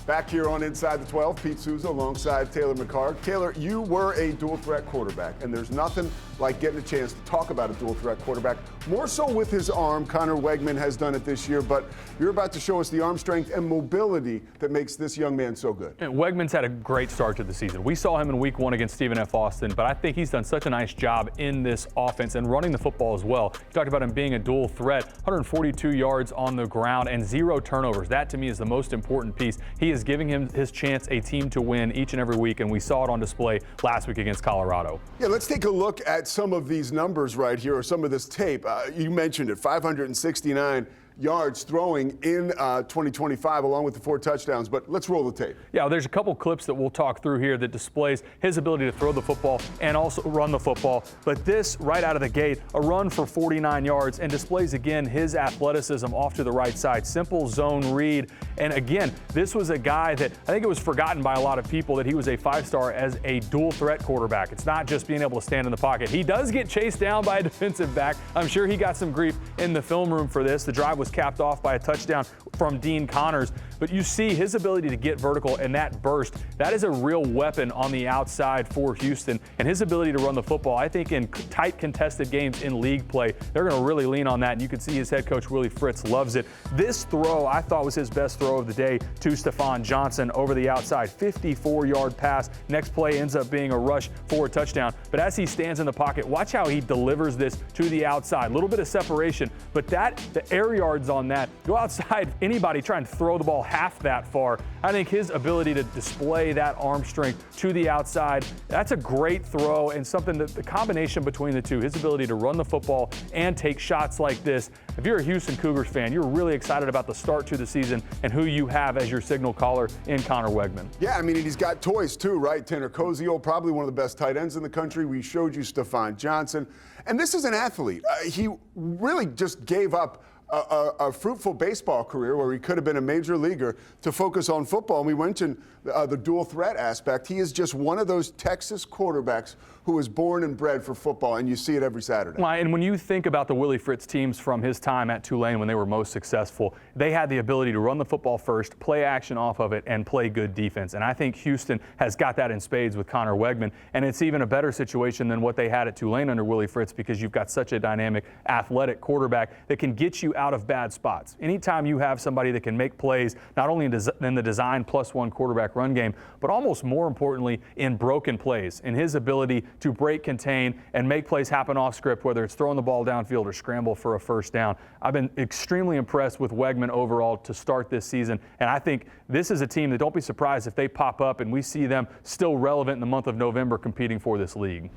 Back here on Inside the 12, Pete Souza alongside Taylor McHargue. Taylor, you were a dual-threat quarterback, and there's nothing like getting a chance to talk about a dual-threat quarterback. More so with his arm. Connor Wegman has done it this year, but you're about to show us the arm strength and mobility that makes this young man so good. And Wegman's had a great start to the season. We saw him in Week 1 against Stephen F. Austin, but I think he's done such a nice job in this offense and running the football as well. You talked about him being a dual threat, 142 yards on the ground and 0 turnovers. That, to me, is the most important piece. He is giving him his chance a team to win each and every week, and we saw it on display last week against Colorado. Yeah, let's take a look at some of these numbers right here, or some of this tape. You mentioned it, 569 yards throwing in 2025, along with the 4 touchdowns. But let's roll the tape. Yeah, well, there's a couple clips that we'll talk through here that displays his ability to throw the football and also run the football. But this, right out of the gate, a run for 49 yards and displays, again, his athleticism off to the right side. Simple zone read. And again, this was a guy that I think it was forgotten by a lot of people that he was a 5-star as a dual threat quarterback. It's not just being able to stand in the pocket. He does get chased down by a defensive back. I'm sure he got some grief in the film room for this. The drive was capped off by a touchdown from Dean Connors. But you see his ability to get vertical and that burst. That is a real weapon on the outside for Houston. And his ability to run the football, I think in tight contested games in league play, they're going to really lean on that. And you can see his head coach, Willie Fritz, loves it. This throw, I thought, was his best throw of the day to Stephon Johnson over the outside. 54-yard pass. Next play ends up being a rush for a touchdown. But as he stands in the pocket, watch how he delivers this to the outside. A little bit of separation, but the air yards on that, go outside, anybody try and throw the ball half that far. I think his ability to display that arm strength to the outside, that's a great throw, and something that the combination between the two, his ability to run the football and take shots like this. If you're a Houston Cougars fan, you're really excited about the start to the season and who you have as your signal caller in Connor Wegman. Yeah, I mean, he's got toys too, right? Tanner Kozio, probably one of the best tight ends in the country. We showed you Stephon Johnson. And this is an athlete. He really just gave up a fruitful baseball career where he could have been a major leaguer to focus on football. And we mentioned the dual threat aspect. He is just one of those Texas quarterbacks who was born and bred for football, and you see it every Saturday. Well, and when you think about the Willie Fritz teams from his time at Tulane when they were most successful, they had the ability to run the football first, play action off of it, and play good defense. And I think Houston has got that in spades with Connor Wegman. And it's even a better situation than what they had at Tulane under Willie Fritz, because you've got such a dynamic, athletic quarterback that can get you out of bad spots. Anytime you have somebody that can make plays, not only in the design +1 quarterback run game, but almost more importantly in broken plays, in his ability to break, contain, and make plays happen off script, whether it's throwing the ball downfield or scramble for a first down. I've been extremely impressed with Wegman overall to start this season, and I think this is a team that, don't be surprised if they pop up and we see them still relevant in the month of November competing for this league.